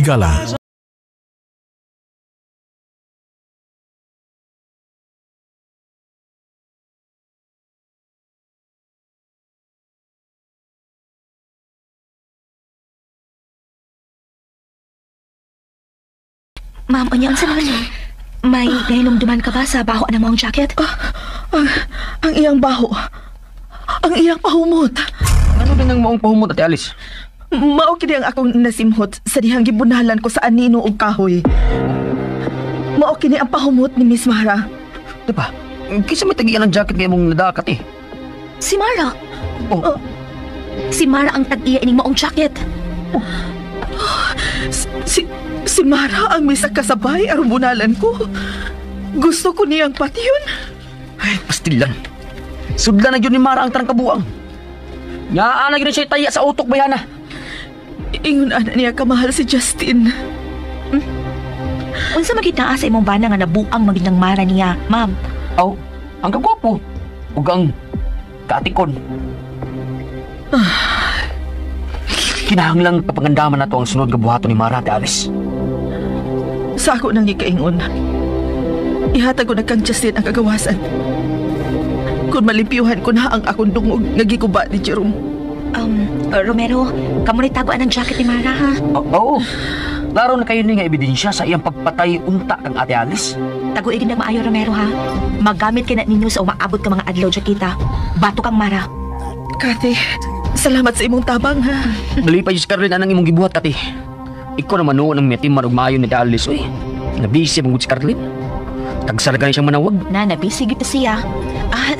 higala. Ma'am, anya ang sanon? May nahinumduman ka ba sa baho ng mong jacket? Ang iyang baho. Ang iyang pahumot. Ano din ang maong pahumot, Ate Alice? Mao kini ang akong nasimhot sa dihang gibunalan ko sa anino ug kahoy. Mao kini ang pahumot ni Miss Mara. Diba? Kisa may tagiyan ang jacket ngayon mong nadakat eh. Si Mara. Oh. Si Mara ang tag-iya ining maong jacket. Si Mara ang may kasabay aron bunalan ko. Gusto ko niyang patiyon. Ay, pastilan. Sudlan na yun ni Mara ang tarangkabuang. Nyaan na yun siya taya sa utok, bayana. Ingon ana niya kamahal si Justin. Unsa magita sa imong bana nga nabuang magindang Mara niya, ma'am? Aw, ang kagwapo. Ug ang kaatikon. Kinahanglang kapangandaman na to ang sunod nga buhaton ni Mara, Ate Alice. Sa ako nang gikaingon. Ihatag ko na kang Justin ang kagawasan. Kung malimpyuhan ko na ang akong dungog nga gikuba ni Jerome. Romero, kamo ni taguan ang jacket ni Mara, ha? Oo. Laro na kayo ni nga ebidensya sa iyang pagpatay unta kang Ate Alice. Taguigin na maayo, Romero, ha? Magamit ka na ninyo sa umaabot ka mga adlaw dyan kita. Bato kang Mara. Kati, salamat sa imong tabang, ha? Nalipay si Carlin anang imong gibuhat, Ate. Ikaw naman noon ang metiman ug maayo ni Ate Alice, oy. Nabisi mong si Carlin. Tagsarga ni siyang manawag. Nabisi gito siya.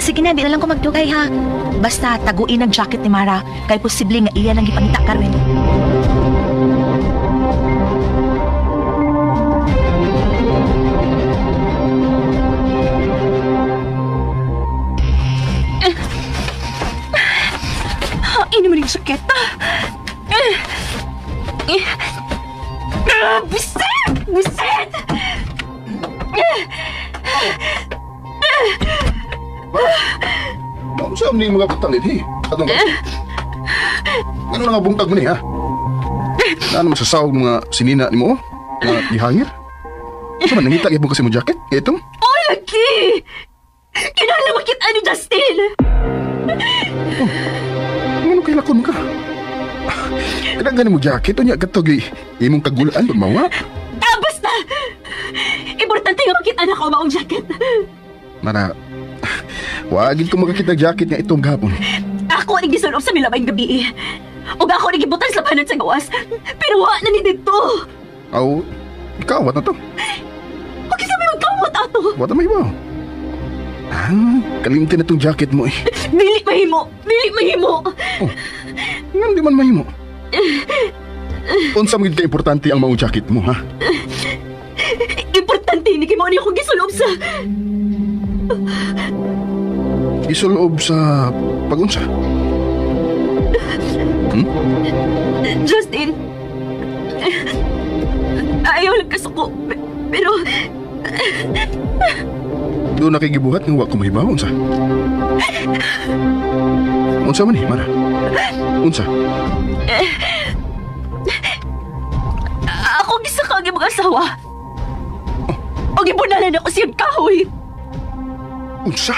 Sige na, di na lang ko magdugay, ha? Basta taguin ang jacket ni Mara, kay posible nga iyan ang ipangita, Carmen. Ini mo rin sakit. Bisit! Bisit! Ano saan ni mga katalid, eh? Atong ka? Ano na nga bungtag mo ni, ha? Ano masasawag mga sinina ni mo? Nga ihangir? Saan man, nangita mo kasi mo jacket? Kaya itong? Oh, lagi! Kinala makita ni Justin! Ano kay lakon ka? Kadang mo jacket, o niya katogi imong kagulaan doon, mawa? Basta! Importante nga makita na ko maong jacket. Mara, wagin ko makakita jacket nga itong gapon. Ako ang gisunob sa milamayng gabi. O ako ang gibutan sa labanan sa gawas. Pero wa na ni dito. Aw, ikaw, wat na to? Huwag isa may magkamot ato. Wat na may iba? Kalimtin na itong jacket mo eh. Dili mahimo! Dili mahimo! Oh, nga di man mahimo. Unsa magiging ka-importante ang maong jacket mo, ha? Importante ni kimo ni akong gisulob sa... Isuloob sa pagunsa? Justin, ayaw lang kasuko. Pero... Doon nakigibuhat ng wak ko mahibaw, unsa? Unsa man eh, Mara? Unsa? Ako gisa kang mga asawa. O gibunalan ako siyang kahoy. Unsa?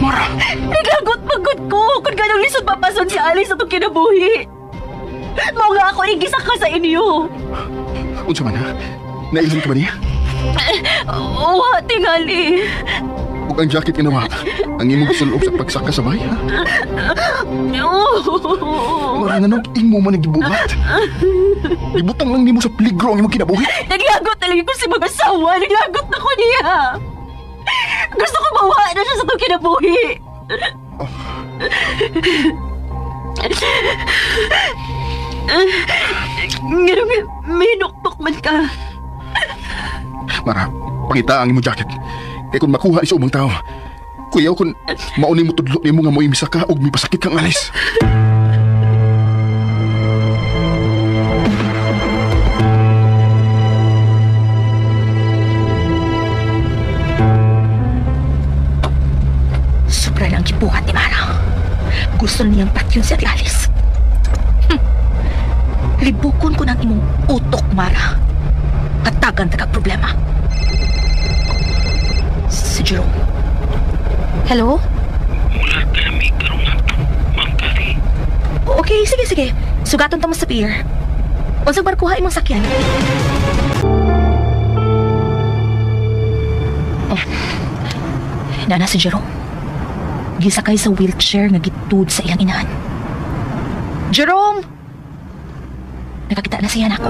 Mara! Naglagot pagod ko kung ganong lisod papason si Alice sa itong kinabuhi. Mao nga ako igisa ka sa inyo. Unsa man ha? Nailhan ka ba niya? Wa, tingali. Huwag ang jacket ginawa. Ang imong suloob sa pagsaka sa bahay, ha? Mara nga nung imo man nagibuhat. Ibutang lang nimo sa peligro ang imong kinabuhi. Naglagot talaga ko si mga asawa. Naglagot na ko niya. Gusto ko mawa na siya sa itong kinabuhi. Ngayon may nuktok man ka. Mara, pangita ang imong jacket. Kaya kung makuha isa umang tao, kuyaw kung mauni mo tudlo nimo nga mo imisa ka ug may pasakit kang alis. Sobra na ang gibuhat ni Mara. Gusto niyang patyon si Alice. Libukon ko ng imong utok, Mara. Katagan tagag problema. Si Jerome. Hello? Mula kami karong ato, Ma'am Cathy. Okay, sige. Sugaton tamo sa pier. Unsang barkuha imong sakyan? Oh. Nana si Jerome. Gisakay sa wheelchair nga gitud sa iyang inahan. Jerome! Nakakita na siya nako.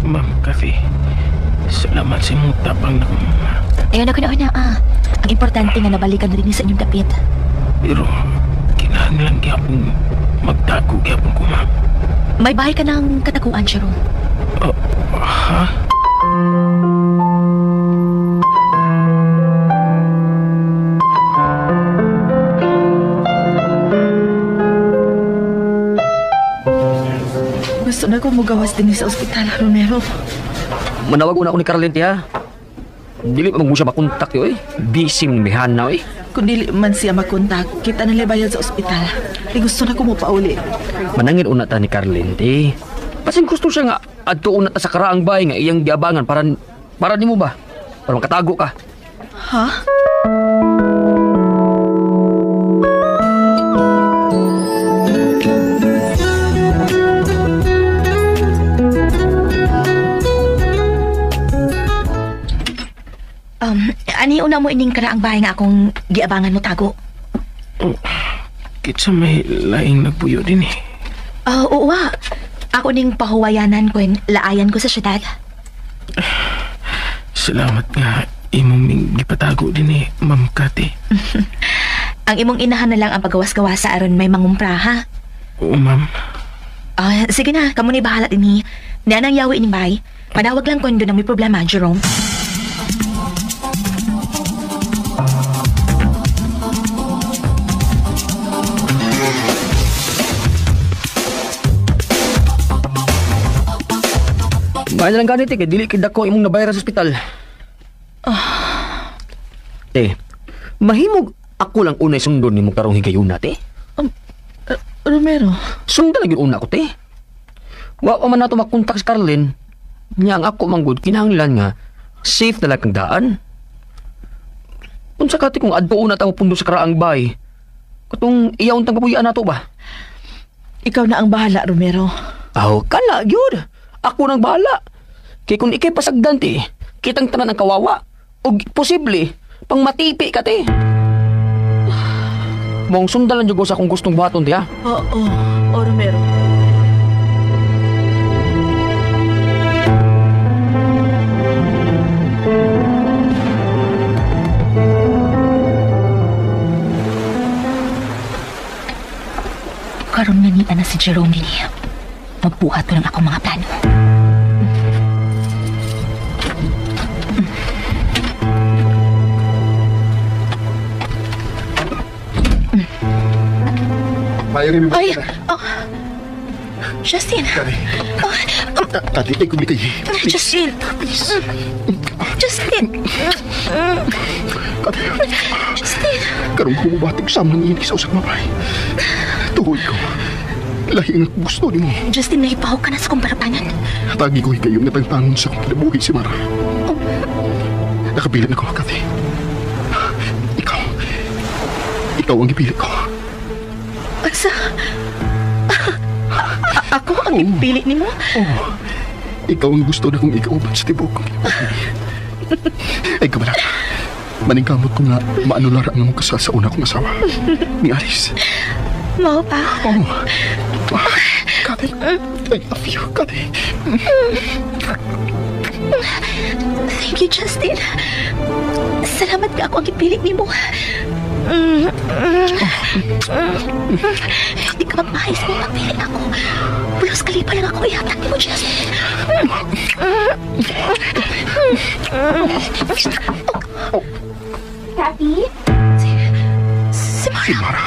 Ma'am Cathy, salamat sa imong tapang na Ayun ako na. Ang importante nga nabalikan na rin sa inyong dapit. pero kinahanglan gyapon magtago gyapon ko, ma'am. May bahay ka ng kataguan, Jerome. Ha? Gusto na ko mugawas din sa ospital, Romero. Manawag una ako ni Caroline, tiya. Dili pa mo siya makontak yo eh. Busy mong bihan na eh. Kung dili man siya makontak, kita na bayad sa ospital. Gusto na ko mo pauli. Manangin una ta ni Caroline, ti. Pasin gusto siya nga adto una ta sa karaang bahay nga iyang giabangan para di mo ba? Para makatago ka. Ha? Ani una mo ining karaang bahay nga akong giabangan mo tago? Kitsa may laing nagpuyo din eh. Oo, ako ning pahuwayanan ko laayan ko sa syudad. Salamat nga imong ming gipatago din eh, Ma'am Cathy. Ang imong inahan na lang ang pagawas-gawas sa aron may mangumpra, ha? Oo, ma'am. Sige na, kamo ni bahala din ni. Nanang yawi ining bahay. Panawag lang ko doon na may problema, Jerome. Bahay na lang ganit eh, kay dili kidak ko imong nabayra sa ospital. Mahimog ako lang unay sundon ni mong karong higayon na, te. Romero, Sundan lagi una ko, te. Wa pa man nato makontak si Caroline. Nya ang ako manggod kinahanglan nga safe na lang kang daan. Unsa kati kung adto una ta mo pundo sa karaang bahay. Katong iyaw tang kapuyaan nato ba? ikaw na ang bahala, Romero. Aw, kala gyud. Ako nang bahala. Kay kung ikay pasagdan ti, kitang tanan ang kawawa. O posible, pang matipi ka ti. Mong sundalan jud ko sa akong gustong buhaton ti ha. Oo, Romero. Karon nanita na si Jerome din. Magbuhat ko lang akong mga plano. Bayarin mo ba? Ay, Justin. Kani. Tati, ay kumitay. Justin. Justin. Justin. Karong humubatig sa amang ini sa usang mabay. Tuhoy ko. Lahi nga gusto ni mo. Justin, nahipaw ka na sa kumparapanan. Tagi ko kayo na tangtangon sa kong kinabuhi si Mara. Nakapilit na ko, Kati. Ikaw ang ipilit ko. Asa? Ako ang ipili ni mo? Ikaw ang gusto na kong ikauban sa tibok kong kinabuhi. Ay, kabalak. Maningkamot ko nga maanulara ang mong kasal sa una kong asawa. Ni Aris. Mau pa? Kati, I love you, Kati. Thank you, Justin. Salamat ka ako ang ipili ni mo. Hindi ka magmahis mo magpili ako. Pulos kalipa lang ako ihatag ni mo, Justin. Daddy? Si Mara. Si Mara.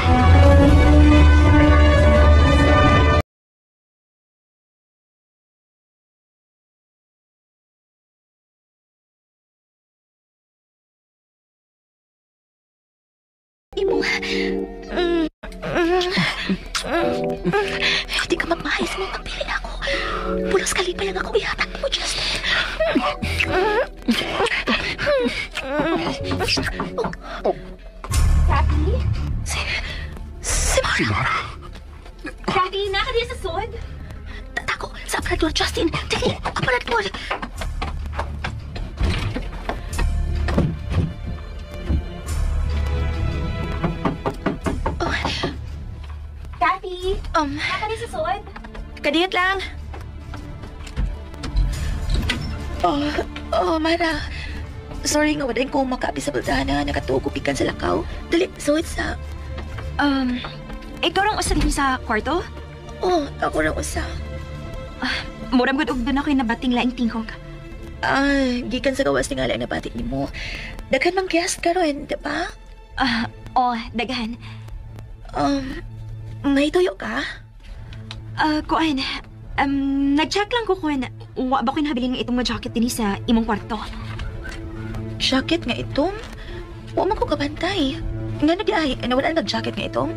Hindi ka magmahis mo. Magpili na ako. Pulos kalipay lang ako ihatag mo, Justin. Kathy? Si Mara. Si Mara. Kathy, naka diya sa sod? Tako, sa aparador, Justin. Dali, aparador. Kathy? Naka diya sa sod? Kadiyot lang. Mara. Sorry nga, wala ko makapi sa baldana. Nakatuog pikan sa lakaw. Dali, so it's Ikaw lang usa din sa kwarto? ako rin usa. Murag gud og doon ako yung nabating laing tingkog. Gikan sa gawas ni nga lang nabatik ni mo. Daghan mang guest karon, di ba? Daghan. May tuyo ka? Kuan, nag-check lang ko kung wa ba ko nahabilin nga itong mga jacket din sa imong kwarto. Jacket nga itong? Huwag man ko kabantay. Nga na di ay, nawala nag-jacket nga itong?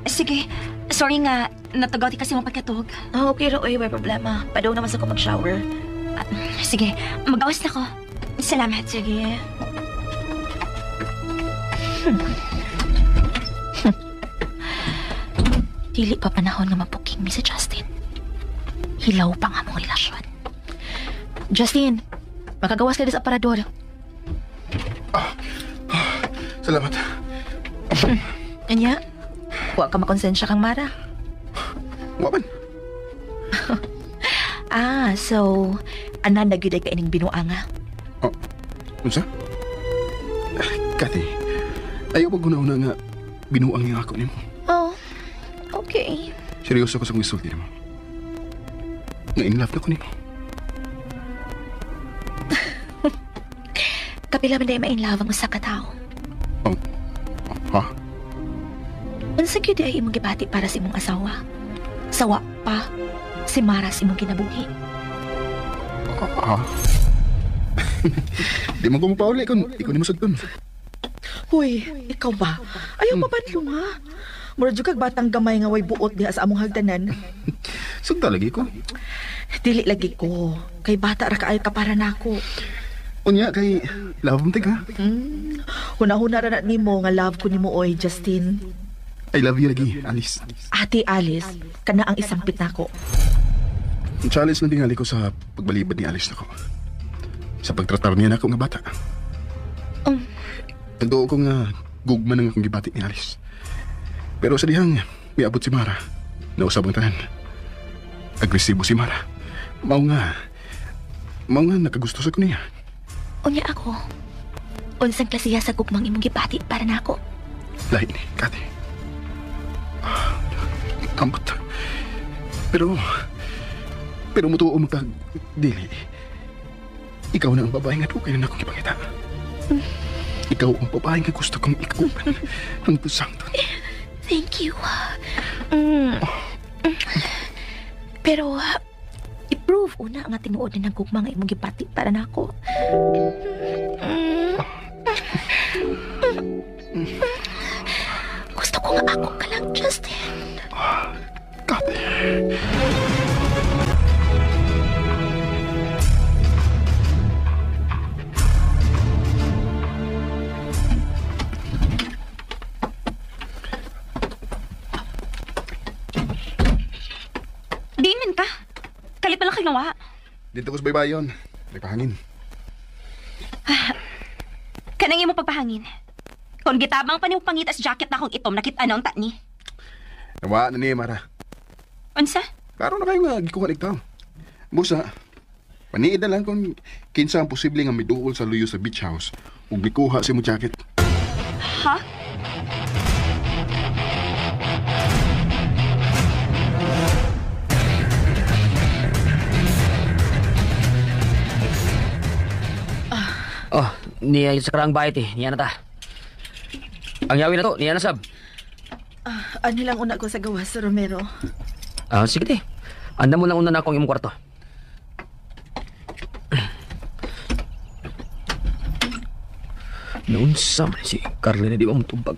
Sige. Sorry nga, natagaw ti kasi mong pagkatog. Okay ro, may problema. Padaw naman sa ko mag-shower. Sige, mag-awas na ko. Salamat. Sige. Dili pa panahon nga mapuking mi si Justin. Hilaw pa nga mong relasyon. Justin, makagawas ka sa aparador. Salamat. Anya? Huwag ka makonsensya kang Mara. Wapan. So, anan na gyud ka ining binuanga. Unsa? Kati, ayaw pag una-una nga binuang niya ako nimo. Okay. Seryoso ko sa kong isulti nimo. Nga in love na ko nimo. Kapila man day ma-inlove ang usa ka tao. Ha? Unsa gyud ay imong gibati para sa imong asawa? Sawa pa si Mara sa imong kinabuhi. Di mo ko mapauli kung ikaw ni masagton. Huy, ikaw ba? Ayaw mabanlong ha? Mura jud kag batang gamay nga way buot diha sa among hagdanan. Sugta lagi ko. Dili lagi ko. Kay bata ra kaay ka para nako. Unya kay love mo ha? Huna-huna ra na nimo nga love ko nimo oy, Justin. I love you lagi, Alice. Ate Alice, kana ang isampit nako. Ang challenge na tingali ko sa pagbalibad ni Alice nako. Sa pagtratar niya na ako nga bata. Tagdo ko nga gugman ang akong gibati ni Alice. Pero sa dihang miabot si Mara, nausab ang tanan. Agresibo si Mara. Mao nga nakagusto sa ko niya. Unya ako. Unsang klasiya sa gugmang imong gibati para nako. Lahi ni, Kati. Ambot. Pero mutuo mo kag dili. Ikaw na ang babae nga tukay na akong ipakita. Ikaw ang babae nga gusto kong ikupan ang pusang doon. Thank you. Pero, i-prove una nga tinuod na ng gugma nga imong gibati para nako. Gusto ko nga ako ka lang, Justin. Kati. Di man ka. Kalit pa lang kayo nawa. Dito ko sa baybayon. May pahangin. Kanang imo pagpahangin. Kung gitabang pa ni pangitas jacket na akong itom, nakita na ang ta ni. Nawa na niya, Mara. Unsa? Klaro na kayo nga, gikuha ikaw. Busa, paniid na lang kung kinsa ang posible nga miduol sa luyo sa beach house ug gikuha si mo jacket. Ha? Niya sa karang bayit niya na ta. Ang yawi na to, niya na sab. Ano lang una ko sa gawas, Sir Romero? Sige te. Anda mo lang una na akong imong kwarto. Naunsa man si Carly na di ba matubag?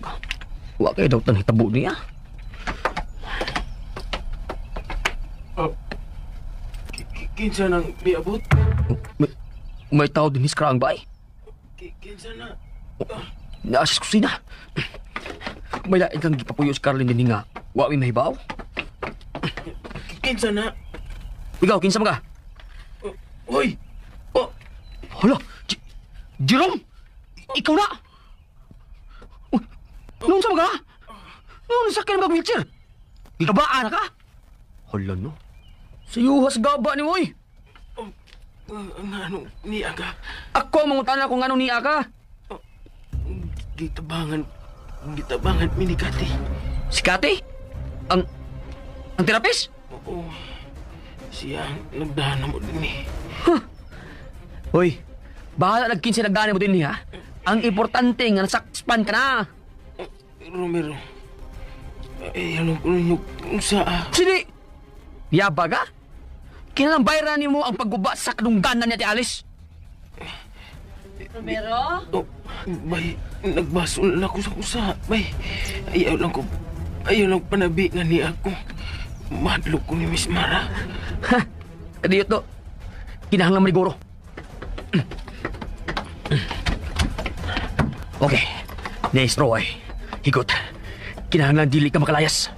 Wa kayo daw tanong hitabo niya. Kinsa nang miabot? May tao din sa kraang bay. Kinsa na? Naasis ko sina. May lain kang gipapuyo si Carly din nga. Wa may mahibaw. Kinsa na? Ikaw, kinsa mga? Hoy! Hala! Jerome! Ikaw na! Noon sa mga? Noon sa akin mag-wheelchair? Ikabaan na ka? Hala no? Sayuhas gaba ni Moy! Nga niya ka? Ako ang mangutan na kung ano niya ka! Gitabangan minikati. Si Kati? Ang terapis? Oo. Siya ang nagdana mo din eh. Hoy, bahala nagkinsi nagdana mo din niya. Ang importante nga nasakpan ka na. Romero, alam ko ninyo kung saa. Sini! Yaba ka? Kinalang bayaran mo ang pagguba sa kadungganan niya ti Alice. Romero? Oh, bay, nagbasol na ako sa kusa. Bay, ayaw lang panabi nga niya ako. Madlog ko ni Miss Mara. Ha! Kadiyot to. Kinahanglan maniguro. Okay. Nice, Roy. Higot. Kinahanglan dili ka makalayas.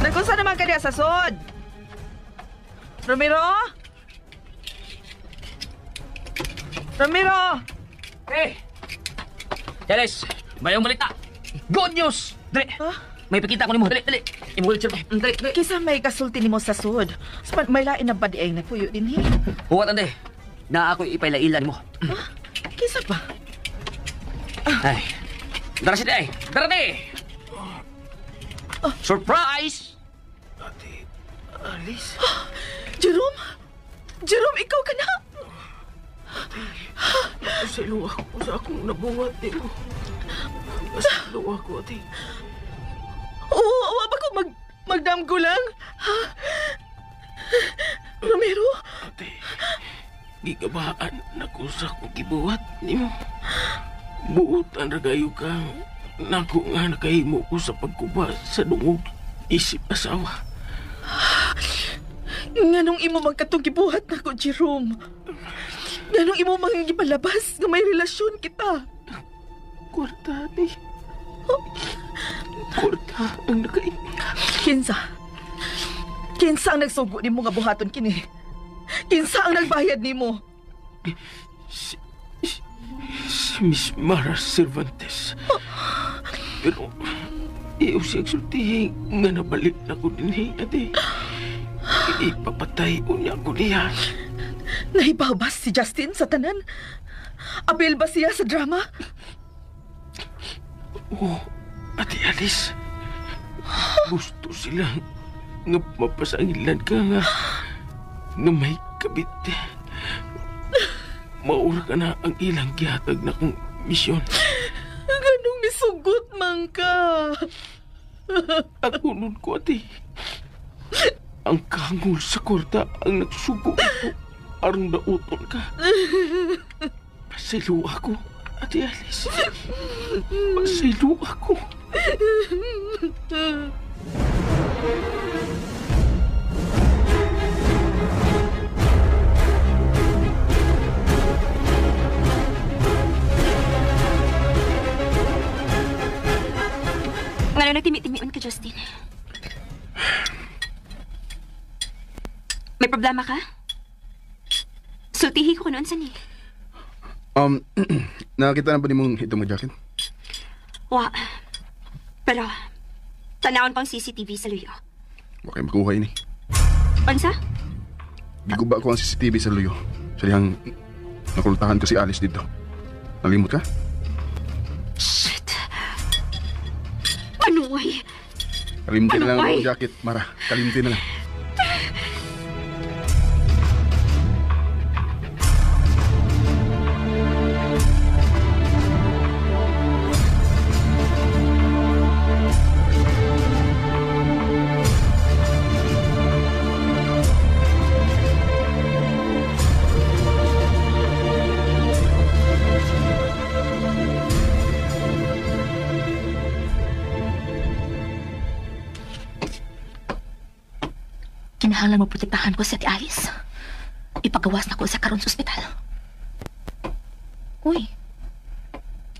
Nagkunsa naman ka niya sa sod? Romero? Romero! Hey! Alice, mayong balita. Good news! Dali! May pakita ko ni mo. Dali, dali. Imo-wheelchair ko. Dali, dali. Kisa may kasulti ni mo sa sod. Sapan may lain na ba di ay nagpuyo din hi? Huwat, ande. Na ako ipailailan mo. Kisa pa? Ay. Dara si Day. Dara di! Surprise! Ate, Alice. Jerome? Jerome, ikaw ka na? Sa luwa ko sa akong nabuhat ni mo. Sa luwa ko, ate. Oo, awa ba ko magdamgo lang? Ha? Romero? Ate, gigabaan na ko sa akong gibuhat ni mo. Buot ang ragayo ka. Nako nga nakahimo ko sa pagkuba sa dungog isip asawa. Nganong imo magkatong gibuhat na ko, Jerome? Nganong imo magigipalabas nga may relasyon kita? Kwarta, ate. Kwarta ang nakaingon. Kinsa? Kinsa ang nagsugo ni mo nga buhaton kini? Kinsa ang nagbayad ni mo? Si Miss Mara Cervantes. Pero, iyo siya sultihin nga nabalik na ko din ate. Ipapatay unya ko niya. Nahibaw ba si Justin sa tanan? Apil ba siya sa drama? Oo, ate Alice. Gusto sila nga mapasangilan ka nga may kabit. Maura ka na ang ilang gihatag na kong misyon. Ganong nisugot man ka. Ang unod ko, ate. Ang kangol sa kwarta ang nagsugo ko. Aron nauton ka. Pasaylo ako, ate Alice. Pasaylo ako. Ngano nagtimi-timion ka, Justin? May problema ka? Sultihi ko kunoon sa ni. Nakakita na ba ni mong itong mga jacket? Wa. Pero, tanawon pang CCTV sa luyo. Huwag kayo makuha ini. Unsa? Giguba ko ang CCTV sa luyo. Sa dihang nakultahan ko si Alice dito. Nalimot ka? Shit. Ano ay? Kalimti na lang Ano, ang why? jacket, Mara. Kalimti na lang. kinahanglan mo protektahan ko si Ate Alice. Ipagawas na ko sa karon sa ospital. Uy,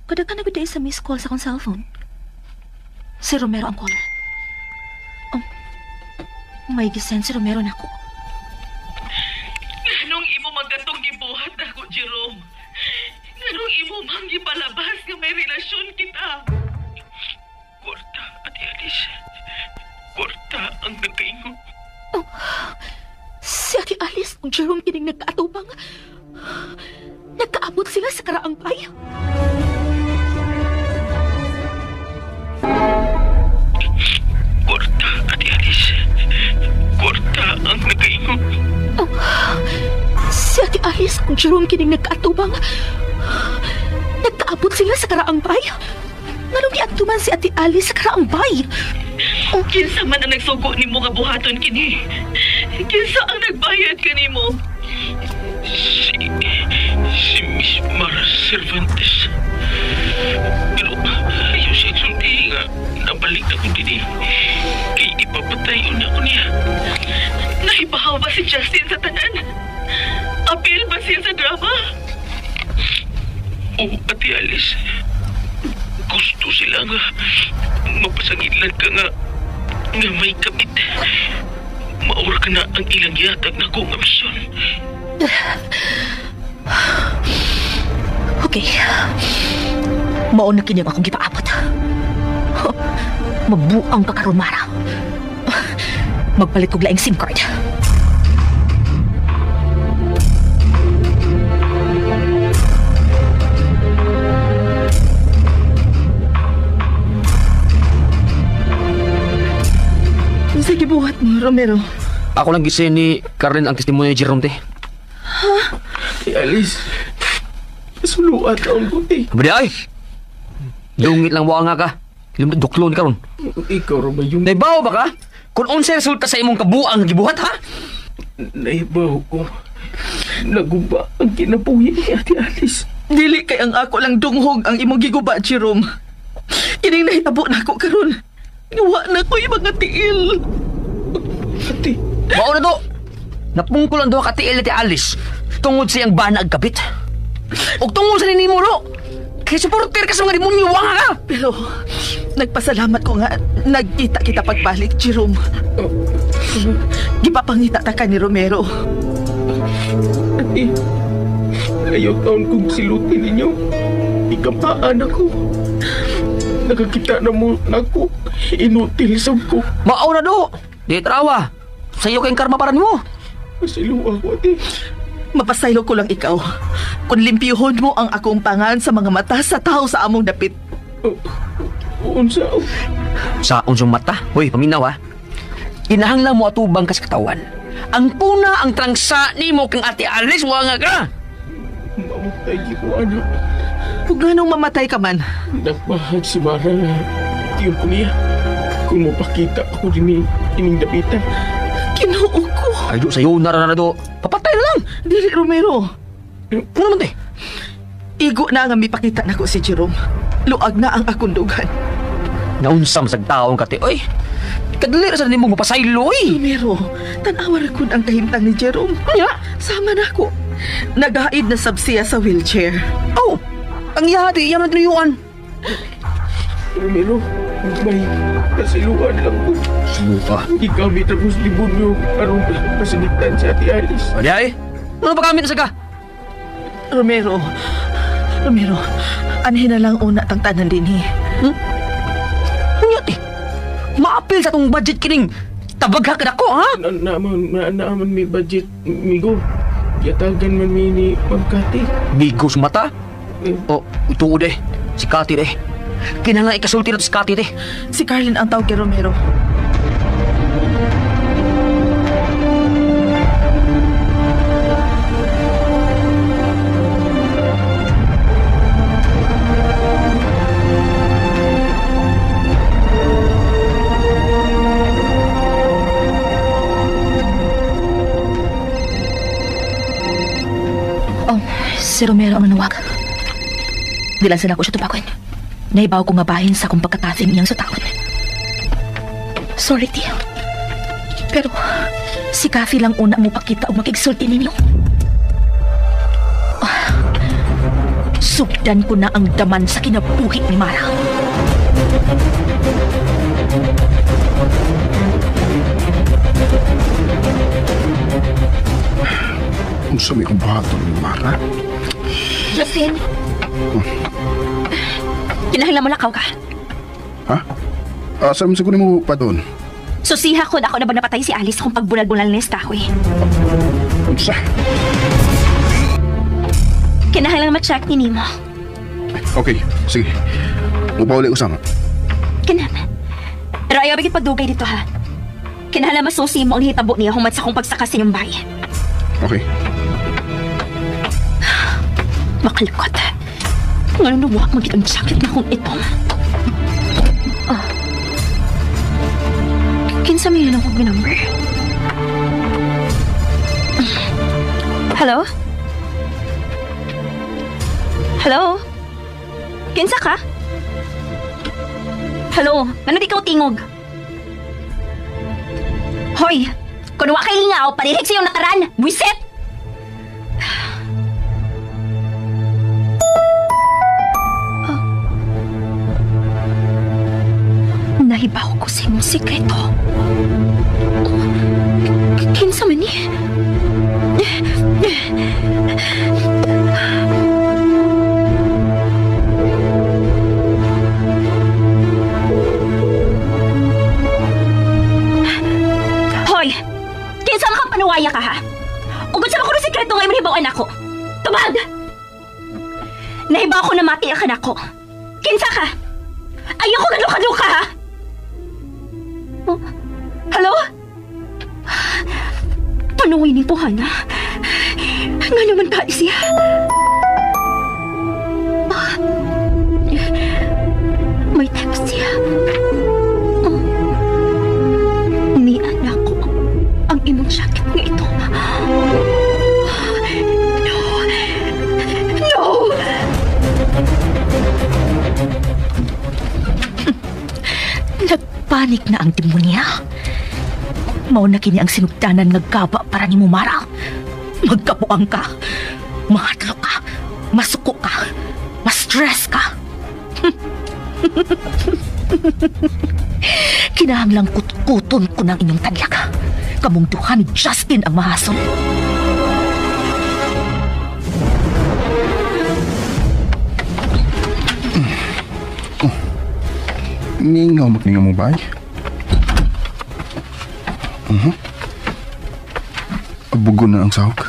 kada ka nagbiday sa miss call sa akong cellphone. Si Romero ang caller. Oh, may gisend si Romero na ako. Anong imo magkatong gibuhat ako, Jerome? Anong imo mang gipalabas nga may relasyon kita? Korta, Ate Alice. Korta ang nagkaingon. Oh, si Ate Alice ug Jerome kining nagkaatubang. Nagkaabot sila sa karaang bayan. Korta, Ate Alice. Korta ang nagkaingon. Oh, si Ate Alice ug Jerome kining nagkaatubang. Nagkaabot sila sa karaang bayan. Nganong giadtuman si Ate Alice sa karaang bayan? Kinsa man ang nagsugo nimo nga buhaton kini? Kinsa ang nagbayad kanimo? Si Miss Mara Cervantes. Pero ayaw siya sulti nga nabalik ako din. Kay ipapatayo na ako niya. Naibahaw ba si Justin sa tanan? Apil ba siya sa drama? O Ate Alice, gusto sila nga mapasangitlan ka nga may kapit. Maura ka na ang ilang yatag na kong misyon. Okay. Mauna kini akong gipaabot. Mabuang ka karon, Mara. Magpalit kog laing SIM card. Sige, buhat mo, Romero. Ako lang gising ni Karen ang testimonya ni Jerome, te. Ate Alice, suluat ang puti. Badi ay! Dungit lang buang nga ka. Duklon ka ron. Ikaw rin ba yung Naibaw ba ka? Kung unsa resulta sa imong kabuang gibuhat, ha? naibaw ko? Naguba ang kinabuhi ni Ate Alice. Dili kay ang ako lang dunghog ang imong giguba, Jerome. Kining nahitabo na ako karon. Gawa na ko'y mga tiil. Ate, Mao na to. Napungkol ang duha ka tiil ti Alice tungod sa iyang bana ag kabit. Ug tungod sa ninimo ro. Kay supporter ka sa mga demonyo wa nga ka. Pero nagpasalamat ko nga nagkita kita pagbalik, Jerome. Gipapangita ta ka ni Romero. ate, ayaw taon kong silutin ninyo. Ikapaan ako. Nakakita na mo ako. Inutil sa ko. Mao na do. Di trawa. Sa iyo kayong karma para nimo. Masiluwa ko, ate. Mapasaylo ko lang ikaw. Kung limpiyuhon mo ang akong pangan sa mga mata sa tao sa among dapit. Unsa? Sa unsong mata. Hoy, paminaw ha. Kinahanglan mo atubang ka sa katawan. Ang puna ang trangsa nimo kang Ate Alice wa nga ka. Mamatay di ko, anak. Kung ganong mamatay ka man, Nagpahag si Mara nga. Tiyon ko niya. Kung mapakita ako din ining dapitan. kinuo ko. Ay, do sa'yo na do. Papatay na lang. Dili, Romero. Ano naman, te? Igo na nga mipakita na ko si Jerome. Luag na ang akong dugan. Naunsam sa taong kati. Oy, kadali sa nimo mapasaylo, oy. Romero, tanawar ko ang kahimtang ni Jerome. Nya? Sama na ko. Nagaid na sabsiya sa wheelchair. Oh, ang yati, yaman na tinuyuan. Romero, may kasiluan lang ko. Suka. Hindi kami tapos libunyo. Anong pasinitan si Ate Alice? Adi ay, ano pa kami na ka? Romero, anhin na lang una tang tanan din eh. Unya, te. Maapil sa tong budget kining tabagha ka ko, ha? Naaman may budget, migo. Yatagan man mi ni Ma'am Cathy. Bigos mata? Oh, ituod eh. Si Cathy eh. Kinahanglan ikasulti na to si Cathy eh. Si Carlin ang tawag kay Romero. Oh, si Romero ang nanawag. Dilan sila ko siya tupakon. Naibaw ko nga bahin sa kung pagkakasing iyang sa taon. Sorry, Tio. Pero, Si Kathy lang una mo pakita o makigsulti ninyo. Sugdan ko na ang daman sa kinabuhi ni Mara. Kung sa may kubahaton ni Mara. Justin. Kinahanglan mo lakaw ka. Ha? Saan mo mo pa doon? Susiha ko na ako na ba napatay si Alice kung pagbunal-bunal ni Kahoy. Unsa? Kinahanglan ma-check ni Nemo. Okay, sige. Mupaulit usama. Kinam. Pero ayaw bigit pagdugay dito ha. Kinahanglan masusi mo ang hitabo niya humad sa kong pagsaka sa inyong bayan. Okay. Makalakot. Ngayon nawa magit ang sakit na kong itong. Kinsa may lang kong number. Hello? Hello? Kinsa ka? Hello? Ano di ka tingog? Hoy! Kung wa kay lingaw, panilig sa iyong nakaran! Buisit! Nahibaw ko sa imong sikreto. Kinsa man ni? Hoy! Kinsa man kang panuwaya ka ha? Ugod sa mga sikreto ngayon mahibawan ako. Tubag! Nahibaw ko na mati ang anak ko. Kinsa ka? Ayoko galuka-luka ha? Hello? Panuwi ni Pohana. Nga naman ba siya? May text siya. Ni anak ko ang imong jacket nga ito. No! No! Nagpanik na ang demonya. Mao na kini ang sinugdanan nga gaba para ni Mara. Magkabuang ka, mahadlo ka, masuko ka, ma-stress ka. Kinahanglang kutkuton ko ng inyong tanyag. Kamong duha ni Justin ang mahason. Ningaw magningaw mo ba? Abugo na ang sahog.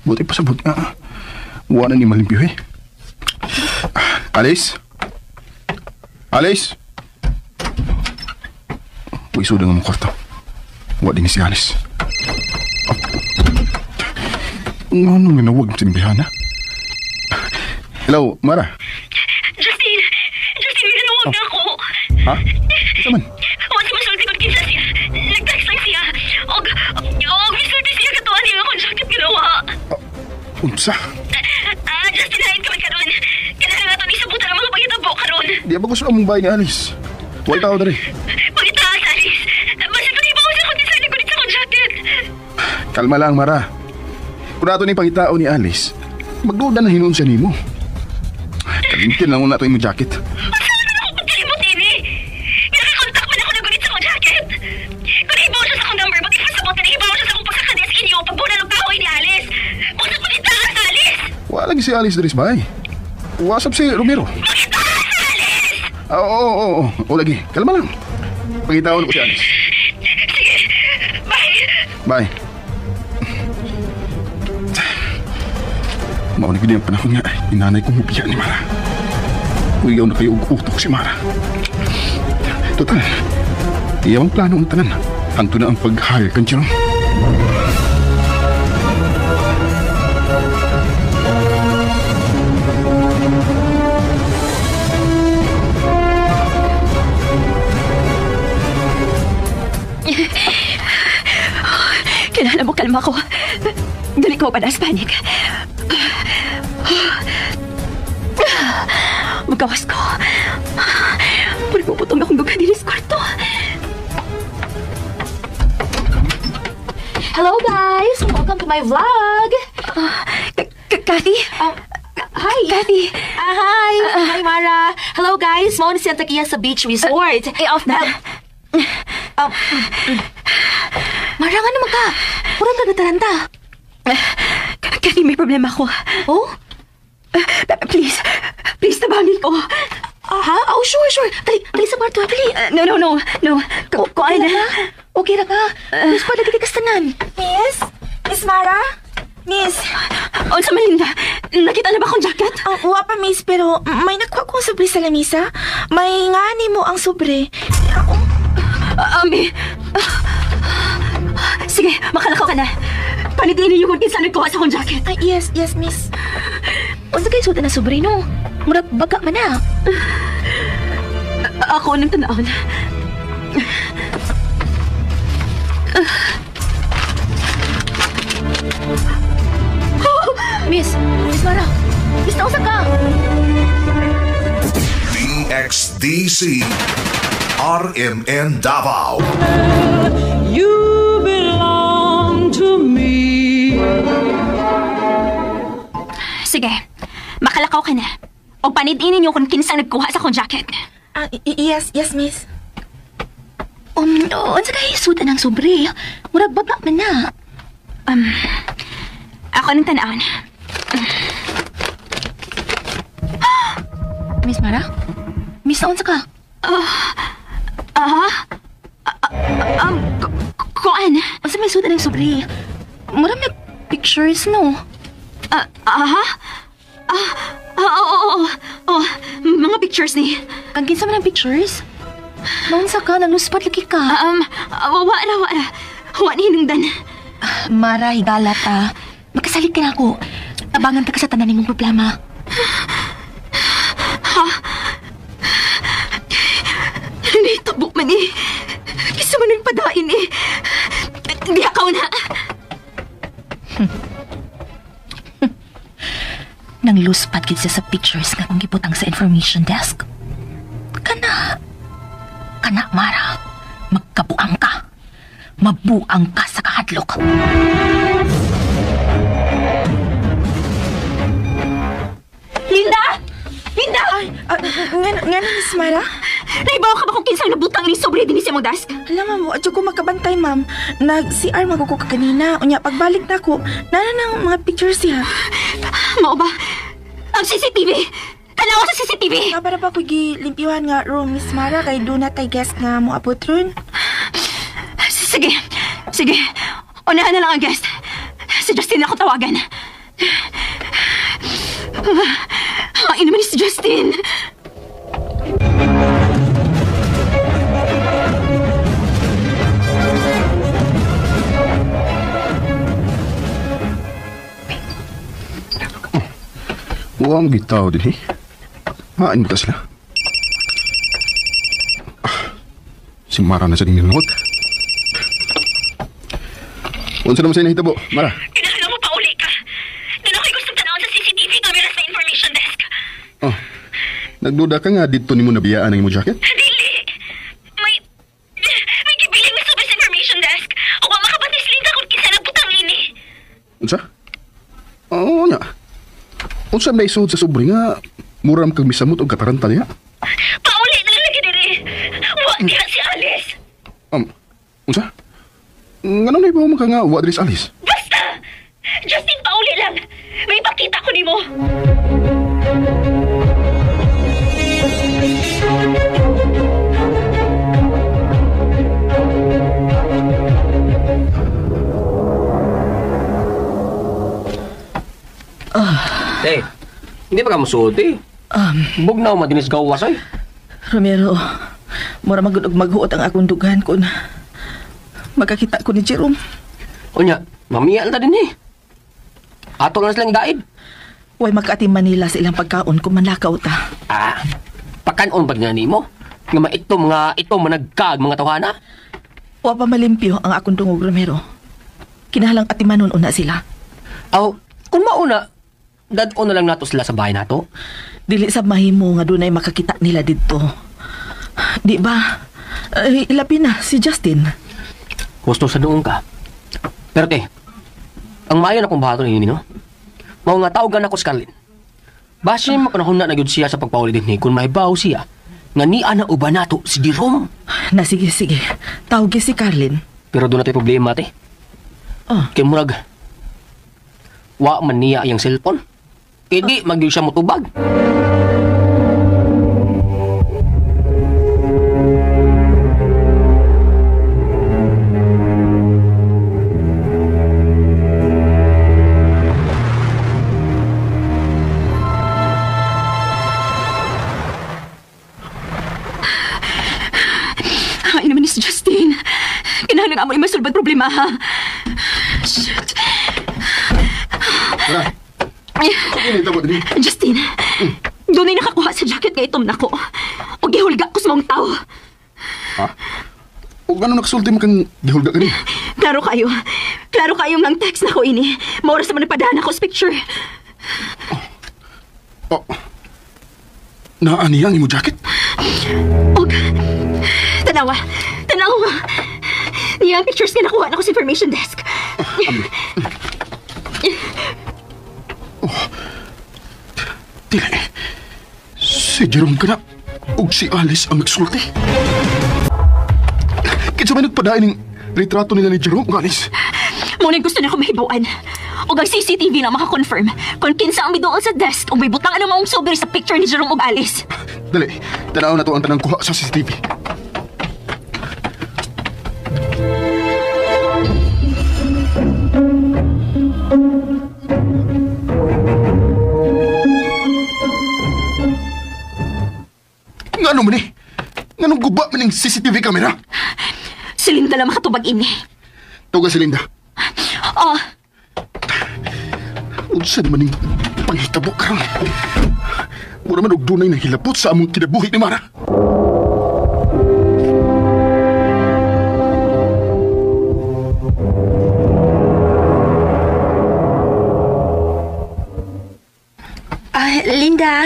Buti pa sabot nga. Wala ni malimpyo eh. Alice? Alice? Uy, suda nga mong kwarto. Wala din si Alice. Nga nung ginawag sa nibihan, ha? Hello, Mara? Justin! Justin, ginawag na ako! Ha? Isa man? Wala masulti kung kinsa siya. Nag-text lang siya. Og misulti siya katuan niya akong jacket ginawa. Unsa? Justin, hain ka man karon. Kailangan nga ito nisabutan ang mga pagitabo karon. Di ba gusto mong bahay ni Alice? Wala tao dari. Pagitaas, Alice. Basta panibaw siya kung kinsa niya sa akong jacket. Kalma lang, Mara. Kung nato ni pangitao ni Alice, magduda na hinuon siya ni mo. Kalintin lang mo nato yung jacket. Lagi si Alice Dres bay. Wasap si Romero. Oo. O lagi, kalma lang. Pagitaon ko si Alice. Sige, bye. Bye. Maunig din ang panahon nga. Inanay kong hubiyan ni Mara. Uyaw na kayo utok si Mara. Total, iyaw ang plano ang tanan. Anto na ang pag-hire kan Jerome. Kailangan mo kalma ko. Dali ko pa na panic. Magawas ko. Pagpuputong akong duga din sa kwarto. welcome to my vlog. Kathy? Hi. Kathy? Hi. Hi, Mara. Hello, guys. Mao ni Santa Kia sa beach resort. Off na. Mara, nga naman ka. Kurang ka nataranta. Kathy, may problema ko. Oh? Please, tabangin ko. Ha? Oh, sure. Dali sa kwarto. Dali. No. Kuan na. Okay ra ka. Miss pa, lagi ka tanan. Miss Mara? Miss, Unsa man Linda? Nakita na ba akong jacket? wa pa miss, pero may nakuha kong sobre sa lamisa. May ngani mo ang sobre. Sige, makalakaw ka na. Panitiin niyo kung kinsa nagkuha sa akong jacket. Ay, yes, miss. Unsa kay suot na sobre no? Murag baga man na. Ako nang tanawon. Miss Mara. Miss, nausa ka. DXDC RMN Davao. You belong to me. Sige, makalakaw ka na. O panidinin niyo kung kinsang nagkuha sa akong jacket. Yes, miss. Unsa kay suot ng sobre? Murag baga man na. Ako nang tanawon. Miss Mara? Miss, naunsa ka? Kuan? Unsa may suot ng sobre? Murag na pictures, no? Oo. Mga pictures ni. Ang kinsa man ang pictures? Naunsa ka? Nangluspat lagi ka. Wala. Wa ni hinungdan. Mara, higala ta. Magkasalit ka na ako. Tabangan ta ka sa tanan nimong problema. Hindi tabo man eh. Kisa man nagpadain eh. Hindi akaw na. Nang luspat gid siya sa pictures nga kung giputang sa information desk. Kana, Mara. Magkabuang ka. Mabuang ka sa kahadlok. Linda! Nga na, Miss Mara? Naibaw ka ba kung kinsang nabutang ni sobre din sa mong desk? Alam, ma'am, adyo ko makabantay, ma'am. Nag-CR maguko ka kanina. Unya, pagbalik na ko, nana ng mga pictures siya. Mao ba? Ang CCTV! Tanawa sa CCTV! Nga para pa ko gilimpyuhan nga room, Miss Mara, kay do na tay guest nga mo abot ron. Sige. Unahan na lang ang guest. Si Justin ako tawagan. Hain naman si Justin. Huwag bitaw din eh. Haan mo ta sila. Si Mara na sa ninunod. Unsa naman sa inahitabo, Mara? Kinahanglan mo pa uli ka. Doon ako'y gustong tanawin sa CCTV camera sa information desk. Oh, nagduda ka nga dito ni mo nabiyaan ang imo jacket? Dili. May gibiling na sobre sa information desk. O ang makabatis linda kung kinsa nagbutang ini. Unsa? Oo nga. Unsa may isuod sa sobre nga muram kag misamot og kataranta niya? Pauli na lang lagi diri. Wa diha si Alice. Unsa? Ngano na ibaw mo ka nga wa diri sa Alice? Basta! Justin, pauli lang. May pakita ko nimo. Hindi pa ka musuot eh. Bugnaw madinis gawas ay. Romero, mura magudog maghuot ang akong dughan kun magkakita ko ni Jerome. Unya, mamiyaan ta din eh. Ato lang silang daid. Way magkati Manila sa ilang pagkaon kung manlakaw ta. Pakanon ba nga nimo? Nga itom managkag mga tawhana? Wa pa malimpyo ang akong dungog, Romero. Kinahalang atimanon una sila. Kung mauna, dad-o na lang nato sila sa bahay nato. Dili sa mahimo nga dunay makakita nila dito. Di ba? Ilabi na si Justin. Gusto sa doon ka. Pero Ang mayon akong bahato ni no? Mao nga tawagan ako si Carlin. Base makanahon na nagyud siya sa pagpauli din ni kung mahibaw siya nga ni ana uban nato si Jerome. Na sige. Tawag si Carlin. Pero doon natin problema, te. Kaya murag, wa man niya yung cellphone. Kaya di, magyug siya motubag. Ay naman ni si Justin. Kinahanglan amo ni masulbad problema, ha? Shit. Tara. Ano tabo din? Justin, doon ay nakakuha sa jacket nga itom nako. O gihulga ko sa mong tao. Ha? O gano'n nakasulti mo kang gihulga ka rin? Klaro kayo ng text na ko ini. Maura sa managpadaan ako sa picture. Oh. Naani ang imo jacket? Og, tanawa. Niyang pictures nga nakuha na ko sa information desk. Dili. Si Jerome ka na. O si Alice ang nagsulti. Kinsa may nagpadain ng retrato nila ni Jerome o Alice? Muna'y gusto na ko mahibuan. O ang CCTV na makakonfirm kung kinsa ang midoon sa desk o may butang ano maong sobri sa picture ni Jerome o Alice. Dali. Tanaw na to ang tanang kuha sa CCTV. Ngano man eh? Nganong guba man yung CCTV camera? Si Linda lang makatubag ini. Tawag si Linda. Oh, Unsa naman yung panghitabo karon? Mura man og dunay nahilapot sa among kinabuhi ni Mara. Linda,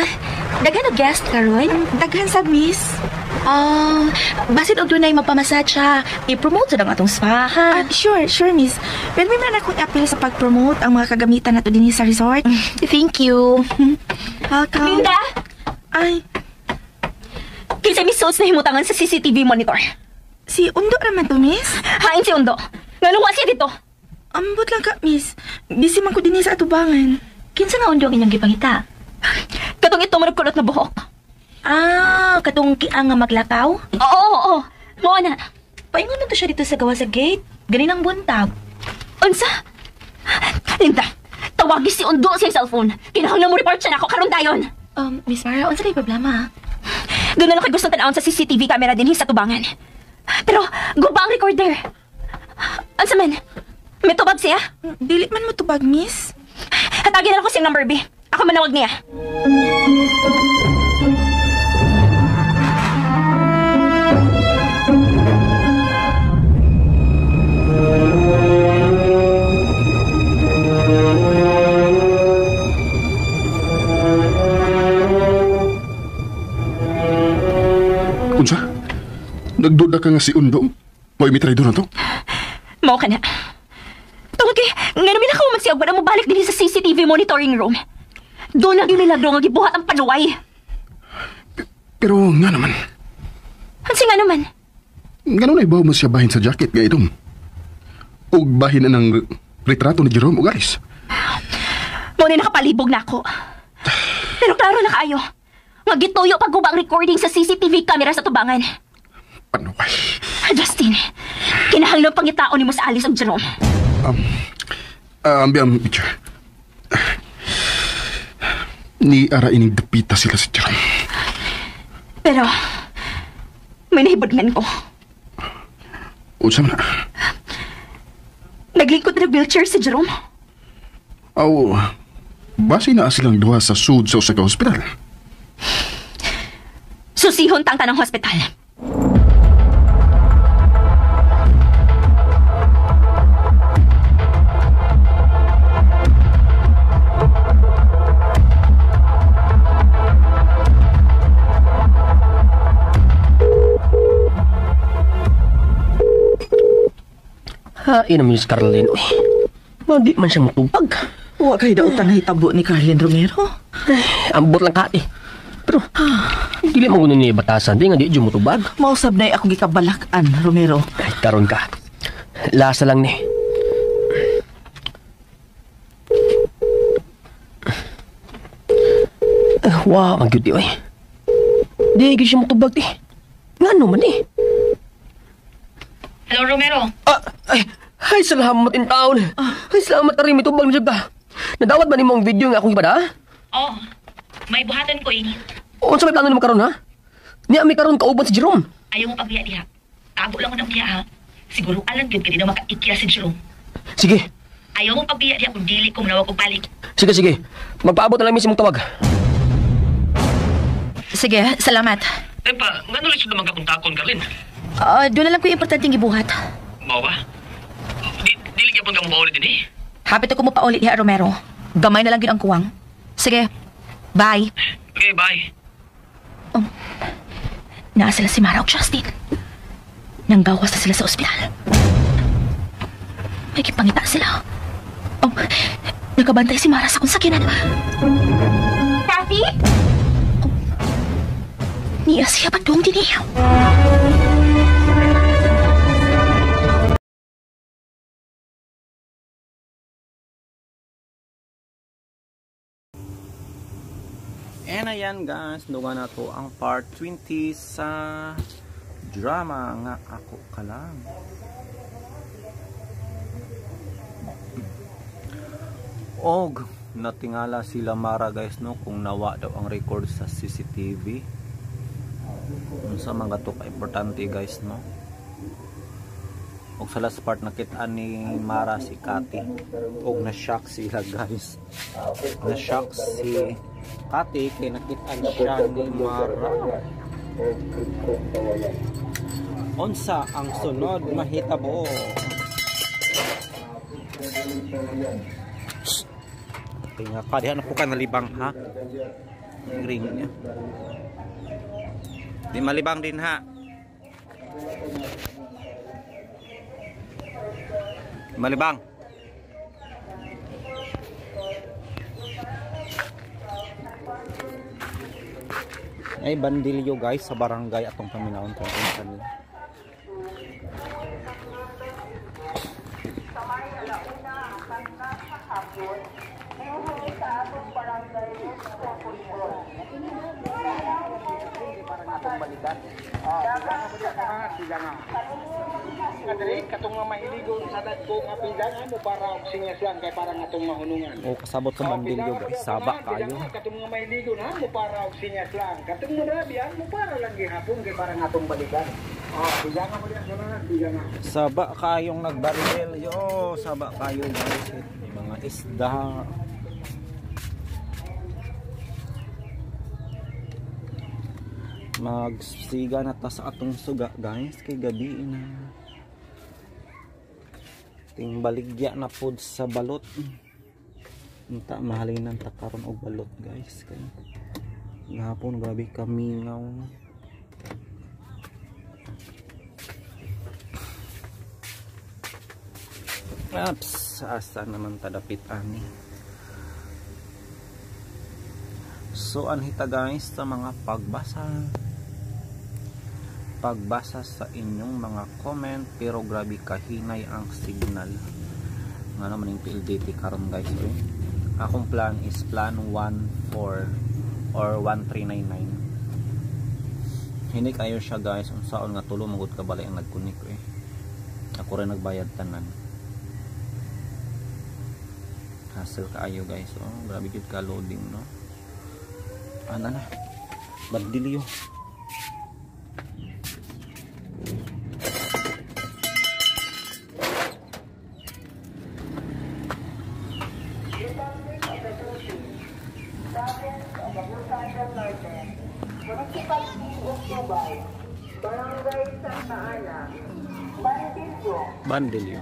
daghan og guest karon? Daghan sad, miss. Basit og dunay magpamasatsa, i-promote sa atong spa, ha? Sure, miss. Pero may man akong appeal sa pag-promote ang mga kagamitan nato din sa resort. Thank you. Welcome. Linda! Ay, Kinsa misos na himutangan sa CCTV monitor. si Undo naman to, miss. Hain si Undo. Nganong siya dito? Ambot lang ka, miss. Busy man ko din sa atubangan. Kinsa nga undo ang inyong gipangita? Katong ito managkulot na buhok. Katong kiang nga maglakaw? Oo. Mo na. Paingon man to siya dito sa gawa sa gate. Ganinang buntag. Unsa? Linda, tawagi si Undo sa cellphone. Kinahanglan mo report siya na ako karon dayon. Miss Mara, unsa kay problema? Doon na lang kay gustong tanawon sa CCTV camera din sa tubangan. Pero, guba ang recorder. Unsa man? May tubag siya? Dili man mo tubag, miss. Hatagin na lang ko siyang number B. Ako manawag niya. Unsa? Nagduda ka nga si Undo? May mitray doon na to? Mao ka na. Tungod kay, nga namin ako magsiyag na mo balik din sa CCTV monitoring room. Doon lang yung milagro nga gibuhat ang panuway. Pero nga naman. Hansi nga naman. Ganun na ibaw mo siya bahin sa jacket nga itong. O bahin na ng retrato ni Jerome o Alice. Muna nakapalibog na ako. Pero klaro na kaayo. Nga gituyo pag gubang recording sa CCTV camera sa tubangan. Panuway. Justin, kinahanglan pangitaon ni mo sa Alice o Jerome. Ambiyang picture. Ni ara ining dapita sila sa Jerome. Pero, may nahibadngan ko. Unsa man na? Naglingkod na wheelchair si Jerome. Aw, base na silang duha sa sud sa usa ka hospital. Susihon tang tanang hospital. Hain naman si Carlin. Uy, Hindi man siyang matubag. Huwag kayo daw tanay tabo ni Carlin Romero. Ambot lang ka eh. Pero, dili mo kuno ni batasan. Di nga di dyan matubag. Mausab na akong gikabalakan, Romero. Ay, karon ka. Lasa lang ni. Wow, ang cute oy. Di gyud siya matubag ti. Ngano man eh. Hello, Romero. Ay, salamat in taon. Ay, salamat na rin mitubag na siya ka. Nadawat ba ni mo ang video nga akong ipada? Oh, may buhatan ko eh. Unsa may plano ni makaron ha? Niya may karon kauban si Jerome. Ayaw mo pagbiya diha. Tago lang mo ng biya ha. Siguro alam yun kaya di na makaikya si Jerome. Sige. Ayaw mo pagbiya diha kung dili ko manawag og balik. Sige. Magpaabot na lang mi si mong tawag. Sige, salamat. Pa, ngano lang siya naman kakuntakon, Carlin? Doon na lang ko yung importanteng gibuhat. Mao ba? Dili gyapon kang maulit din eh. Hapit ako mo pa ulit diha, Romero. Gamay na lang yun ang kuwang. Sige, bye. Okay, bye. Naa sila si Mara o Justin. Nanggawas na sila sa ospital. May kipangita sila. Nakabantay si Mara sa kung sakinan. Kathy? Niya siya ba doong diniyaw? And ayan guys, lugar na to ang part 20 sa drama nga Ako Ka Lang. Og natingala sila Mara guys no kung nawa daw ang record sa CCTV. Unsa man gato ka importante guys no. Og sa last part nakita ni Mara si Cathy. Og na-shock sila guys. Na-shock si Cathy kay nakita siya ni Mara. Unsa ang sunod mahitabo? Tinga ka diha na po ka nalibang ha. Ring niya. Di malibang din ha. Malibang. Ay bandilyo guys sa barangay atong paminawon kung kanila. Katong nga mahiligo sa dadko nga pindangan mo para og sinyas lang kay para atong mahunungan. O kasabot sa bandilyo guys, saba kayo. Katong nga mahiligo na mo para og sinyas lang. Katong mo rabian mo para lang gihapon kay para atong balikan. Pindangan mo diyan sunod pindangan. Saba kayong nagbaril yo, saba kayo guys. Mga isda. Magsiga na ta sa atong suga guys kay gabi na. Ting baligya na pod sa balot. Unta mahalinan ta karon og balot guys kay gahapon grabe kamingaw. Aps, asa naman tadapit ani. So anhita guys sa mga pagbasa sa inyong mga comment, pero grabe kahinay ang signal nga naman yung PLDT karon guys eh. Akong plan is plan 14 or 1399. Hindi kayo siya guys unsaon nga tulo magud ka balay ang nagkunik eh. Ako rin nagbayad tanan. Hassle kaayo guys. Grabe gid ka loading no. Ana na. Bandilyo. Bandilyo.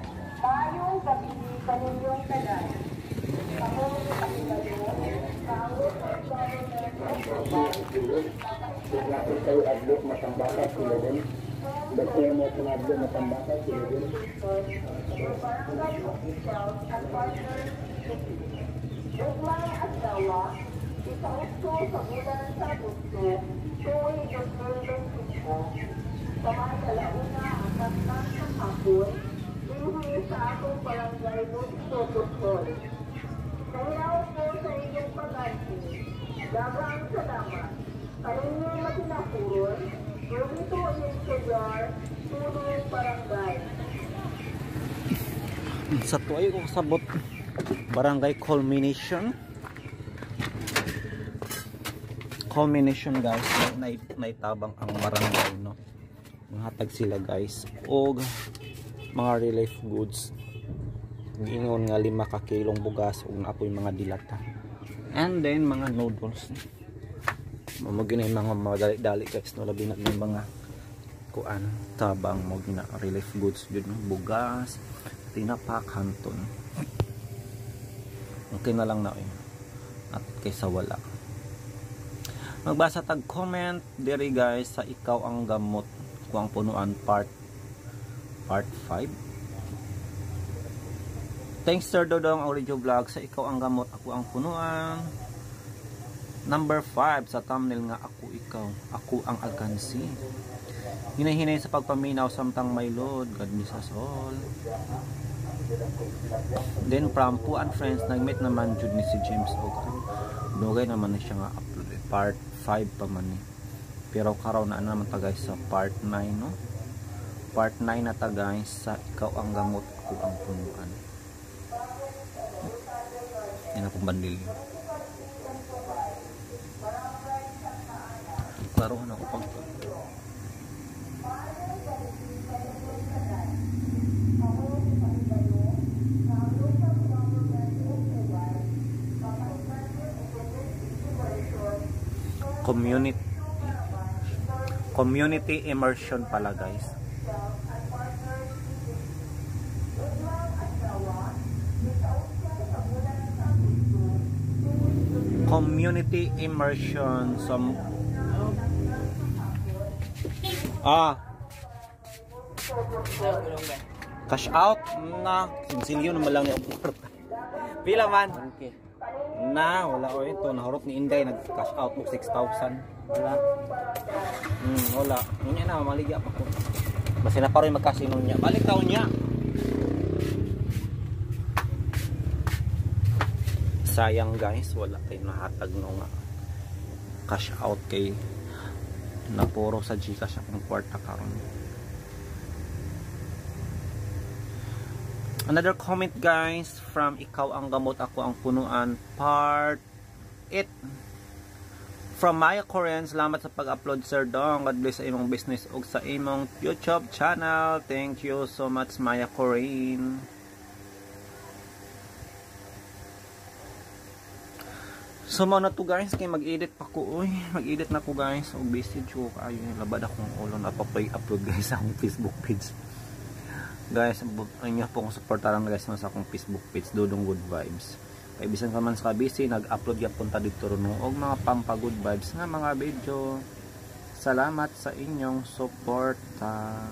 Kasi mo sinabi na pambata sila din. Kailangan po sa inyong pag-anti, dagang salamat. Kaninyo matinapurol, Romito Insular, Tulong Barangay. Sa tuay ko kasabot barangay culmination guys, naitabang ang barangay, no, mahatag sila guys og mga relief goods. Giingon nga 5 ka kilong bugas ug naapoy mga dilata, and then mga noodles. Mamagina yung mga madali-dali guys, no, labi na yung mga kuan tabang mo gina relief goods yun, no? Bugas, tinapak, hanton. Okay na lang na at kaysa wala. Magbasa tag comment diri guys sa ikaw ang gamot ko ang punuan part 5. Thanks Sir Dodong Audio Vlog sa ikaw ang gamot ako ang punuan. Number 5 sa thumbnail nga ako ang alkansi. Hinahinay sa pagpaminaw samtang may load, God bless us all. Then from Pu and Friends, nag-meet naman jud ni si James Ogan. Dugay naman na siya nga upload part 5 pa man ni. Pero karon na naman ta guys sa part 9, no? Part 9 na ta guys sa ikaw ang gamot ako ang punuan. Yan akong bandil. Klarohan ako pag community immersion pala guys. Community immersion some cash out na sinsilyo na malang yung pila man okay. Na wala o ito nahurot ni Inday nag cash out mo 6,000 wala wala yun na maligya pa ko basta na paroy magkasino niya balik taon niya sayang guys wala kayo nahatag no nga cash out kay napuro sa Gcash akong kwarta karon. Another comment guys from ikaw ang gamot ako ang punuan part 8 from Maya Coren. Salamat sa pag-upload Sir Dong, God bless sa imong business ug sa imong YouTube channel. Thank you so much Maya Coren. So mo na to guys kay mag-edit pa ko mag-edit na ko guys og busy joke ayo labad akong ulo na pa-upload guys sa akong Facebook page. Guys, inyo po kung supportaran guys sa akong Facebook page Dodong Good Vibes. Kay bisan ka man sa busy nag-upload gyud punta dito ron og mga pampa good vibes nga mga video. Salamat sa inyong suporta.